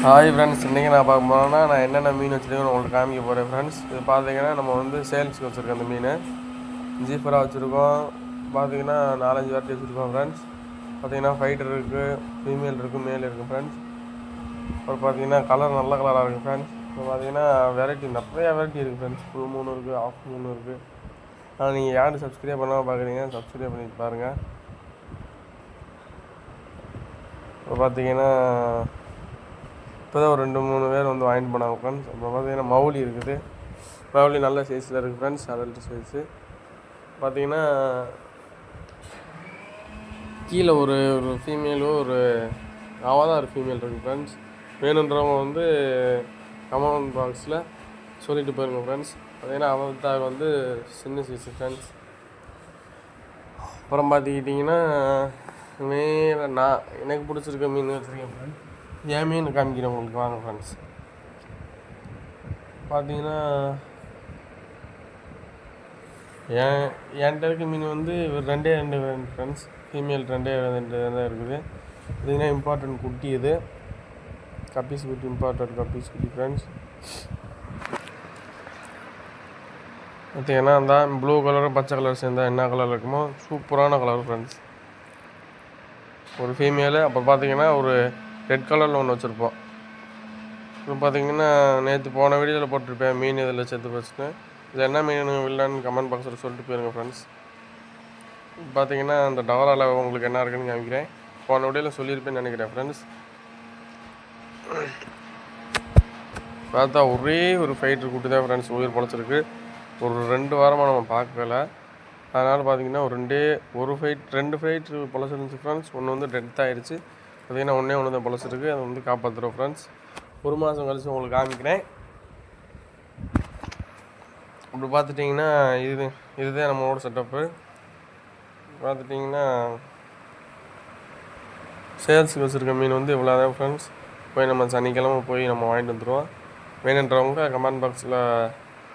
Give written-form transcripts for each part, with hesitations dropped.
Hi friends, இன்றைக்கி நான் பார்க்க போனோன்னா நான் என்னென்ன மீன் வச்சுருக்கேன்னு உங்களுக்கு காமிக்க போகிறேன் ஃப்ரெண்ட்ஸ். இது பார்த்தீங்கன்னா நம்ம வந்து சேல்ஸுக்கு வச்சுருக்கோம். அந்த மீன் ஜீஃபராக வச்சுருக்கோம். பார்த்தீங்கன்னா 4-5 வெரைட்டி வச்சுருக்கோம் ஃப்ரெண்ட்ஸ். பார்த்தீங்கன்னா ஃபைட்டர் இருக்குது, ஃபீமேல் இருக்குது, மேல் இருக்குது ஃப்ரெண்ட்ஸ். அப்புறம் பார்த்தீங்கன்னா கலர் நல்ல கலராக இருக்குது ஃப்ரெண்ட்ஸ். இப்போ பார்த்தீங்கன்னா நிறையா வெரைட்டி இருக்குது ஃப்ரெண்ட்ஸ். ஃபுல் மூணு இருக்குது, ஆஃப் மூணு இருக்குது. ஆனால் நீங்கள் யாரும் சப்ஸ்கிரைப் பண்ணாமல் பார்க்குறீங்க, சப்ஸ்கிரைப் பண்ணிட்டு பாருங்கள். இப்போ பார்த்தீங்கன்னா இப்போ தான் ஒரு 2-3 பேர் வந்து வாங்கிட்டு போனாங்க ஃப்ரெண்ட்ஸ். இப்போ பார்த்தீங்கன்னா மவுலி இருக்குது. மவுலி நல்ல சைஸில் இருக்குது ஃப்ரெண்ட்ஸ், அடல்ட் சைஸு. பார்த்தீங்கன்னா கீழே ஒரு ஃபீமேலும் ஒரு அவதார் ஃபீமேல் இருக்குது ஃப்ரெண்ட்ஸ். வேணுன்றவங்க வந்து கமெண்ட் பாக்ஸில் சொல்லிட்டு போயிருங்க ஃப்ரெண்ட்ஸ். பார்த்தீங்கன்னா அவதார் வந்து சின்ன சைஸு ஃப்ரெண்ட்ஸ். அப்புறம் பார்த்துக்கிட்டிங்கன்னா வேறு எனக்கு பிடிச்சிருக்க மீன் வச்சுருக்கேன் ஃப்ரெண்ட்ஸ். என் மீன் காமிக்கிறேன் உங்களுக்கு, வாங்க ஃப்ரெண்ட்ஸ். பார்த்தீங்கன்னா என்கிட்ட இருக்க மீன் வந்து ரெண்டு ஃப்ரெண்ட்ஸ். ஃபீமேல் 2 தான் இருக்குது. பார்த்தீங்கன்னா இம்பார்ட்டன்ட் குட்டி இது, கப்பீஸ் குட்டி, இம்பார்ட்டன்ட் கப்பீஸ் குட்டி ஃப்ரெண்ட்ஸ். பார்த்தீங்கன்னா அந்த ப்ளூ கலரும் பச்சை கலர் சேர்ந்தால் என்ன கலர் இருக்குமோ சூப்பரான கலர் ஃப்ரெண்ட்ஸ். ஒரு ஃபீமேலு. அப்புறம் பார்த்தீங்கன்னா ஒரு ரெட் கலரில் ஒன்று வச்சுருப்போம். இப்போ பார்த்தீங்கன்னா நேற்று போன வீடியோவில் போட்டிருப்பேன் மீன் இதில் செத்து போச்சுன்னு. இது என்ன மீன் இல்லைன்னு கமெண்ட் பாக்ஸில் சொல்லிட்டு போயிருங்க ஃப்ரெண்ட்ஸ். பார்த்தீங்கன்னா அந்த டவரால் உங்களுக்கு என்ன இருக்குன்னு காமிக்கிறேன். போன வீடியோவில் சொல்லியிருப்பேன்னு நினைக்கிறேன் ஃப்ரெண்ட்ஸ். பார்த்தா ஒரே ஒரு ஃபைட்டர் கூட்டி தான் ஃப்ரெண்ட்ஸ் உயிர் பொழைச்சிருக்கு. ஒரு 2 வாரமாக நம்ம பார்க்கல. அதனால் பார்த்தீங்கன்னா ஒரு ஃபைட் 2 ஃபைட்ரு பொழைச்சிருந்துச்சு ஃப்ரெண்ட்ஸ். ஒன்று வந்து டெத் ஆகிடுச்சு. பார்த்தீங்கன்னா ஒன்று தான் பொழைச்சிருக்கு. அதை வந்து காப்பாற்றுறோம் ஃப்ரெண்ட்ஸ். 1 மாதம் கழிச்சு உங்களுக்கு காமிக்கிறேன். அப்படி பார்த்துட்டிங்கன்னா இதுதான் நம்மளோட செட்டப்பு. பார்த்துட்டிங்கன்னா சேல்ஸுக்கு வச்சுருக்க மீன் வந்து இவ்வளோ தான் ஃப்ரெண்ட்ஸ். போய் நம்ம சனிக்கிழமை போய் நம்ம வாங்கிட்டு வந்துடுவோம். வேணுன்றவங்க கமெண்ட் பாக்ஸில்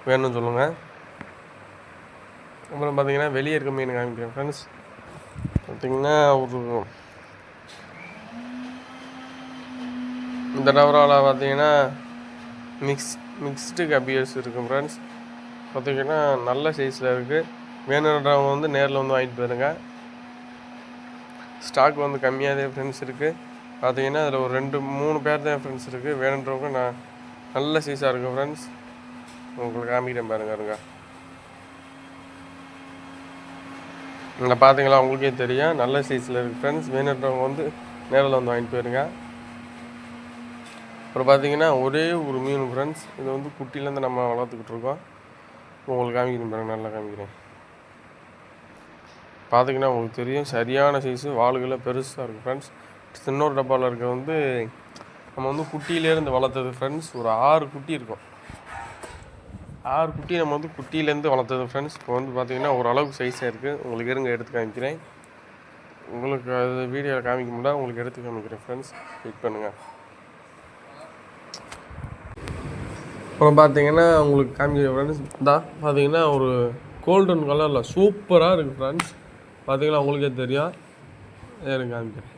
வேணும்னு சொல்லுங்கள். அப்புறம் பார்த்திங்கன்னா வெளியே இருக்க மீன் காமிக்கிறேன் ஃப்ரெண்ட்ஸ். பார்த்திங்கன்னா இந்த டவராவில் பார்த்தீங்கன்னா மிக்ஸ்டு கப்பியர்ஸ் இருக்கும் ஃப்ரெண்ட்ஸ். பார்த்திங்கன்னா நல்ல சைஸில் இருக்குது. வேணுன்றவங்க வந்து நேரில் வந்து வாங்கிட்டு போயிருங்க. ஸ்டாக் வந்து கம்மியாக தான் ஃப்ரெண்ட்ஸ் இருக்குது. பார்த்திங்கன்னா அதில் ஒரு 2-3 பேர் தான் ஃப்ரெண்ட்ஸ் இருக்குது. வேணுன்றவங்க நல்ல சைஸாக இருக்குது ஃப்ரெண்ட்ஸ். உங்களுக்கு காமிக்கிறேன் பாருங்க. இங்கே பார்த்தீங்களா, உங்களுக்கே தெரியும் நல்ல சைஸில் இருக்குது ஃப்ரெண்ட்ஸ். வேணுன்றவங்க வந்து நேரில் வந்து வாங்கிட்டு போயிருங்க. அப்புறம் பார்த்தீங்கன்னா ஒரே ஒரு மீன் ஃப்ரெண்ட்ஸ். இது வந்து குட்டிலேருந்து நம்ம வளர்த்துக்கிட்டு இருக்கோம். உங்களுக்கு காமிக்கிறேன் பாருங்கள், நல்லா காமிக்கிறேன். பார்த்தீங்கன்னா உங்களுக்கு தெரியும் சரியான சைஸு, வாளுகளில் பெருசாக இருக்குது ஃப்ரெண்ட்ஸ். இன்னொரு டப்பாவில் இருக்க வந்து நம்ம வந்து குட்டியிலேருந்து வளர்த்தது ஃப்ரெண்ட்ஸ். ஒரு 6 குட்டி இருக்கும். 6 குட்டி நம்ம வந்து குட்டியிலேருந்து வளர்த்தது ஃப்ரெண்ட்ஸ். இப்போ வந்து பார்த்திங்கன்னா ஓரளவுக்கு சைஸாக இருக்குது. உங்களுக்கு எடுத்து காமிக்கிறேன். உங்களுக்கு அது வீடியோவில் காமிக்க முடியல, உங்களுக்கு எடுத்து காமிக்கிறேன் ஃப்ரெண்ட்ஸ். வெயிட் பண்ணுங்கள். அப்புறம் பார்த்தீங்கன்னா உங்களுக்கு காமிக்கிற ஃப்ரெண்ட்ஸ் தான் பார்த்தீங்கன்னா ஒரு கோல்டன் கலரில் சூப்பராக இருக்குது ஃப்ரெண்ட்ஸ். பார்த்தீங்கன்னா உங்களுக்கே தெரியும். எனக்கு காமிக்கிறேன்,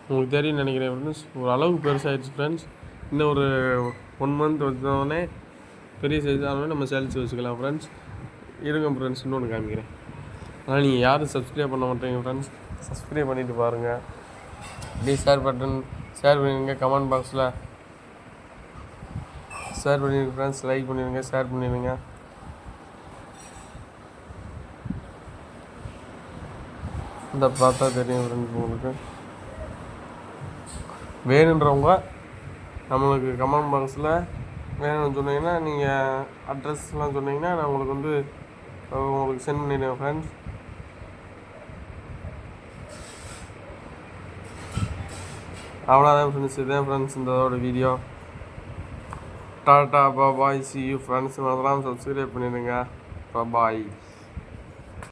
உங்களுக்கு தெரியும்னு நினைக்கிறேன் ஃப்ரெண்ட்ஸ். ஒரு அளவுக்கு பெருசாகிடுச்சு ஃப்ரெண்ட்ஸ். இன்னும் ஒரு 1 மந்த் வச்சோடனே பெரிய சைஸ் ஆனோடனே நம்ம சேல்ஸ் வச்சுக்கலாம் ஃப்ரெண்ட்ஸ். இருங்க ஃப்ரெண்ட்ஸ், இன்னொன்று காமிக்கிறேன். ஆனால் நீங்கள் யாரும் சப்ஸ்கிரைப் பண்ண மாட்டீங்க ஃப்ரெண்ட்ஸ். சப்ஸ்கிரைப் பண்ணிவிட்டு பாருங்கள். ப்ளீஸ் ஷேர் பண்ணிடுங்க. கமெண்ட் பாக்ஸில் ஷேர் பண்ணிடுங்க ஃப்ரெண்ட்ஸ். லைக் பண்ணிடுங்க, ஷேர் பண்ணிடுங்க. இந்த பார்த்தா தெரியும் ஃப்ரெண்ட்ஸ் உங்களுக்கு. வேணுன்றவங்க நம்மளுக்கு கமெண்ட் பாக்ஸில் வேணும்னு சொன்னீங்கன்னா நீங்கள் அட்ரஸ்லாம் சொன்னீங்கன்னா நான் உங்களுக்கு சென்ட் பண்ணிடுவேன் ஃப்ரெண்ட்ஸ். அவ்வளோதான் ஃப்ரெண்ட்ஸ். இதுதான் ஃப்ரெண்ட்ஸ் இதோட video. Tata, bye, C you friends. மறந்துடாமல் சப்ஸ்கிரைப் பண்ணிடுங்க. பாய்.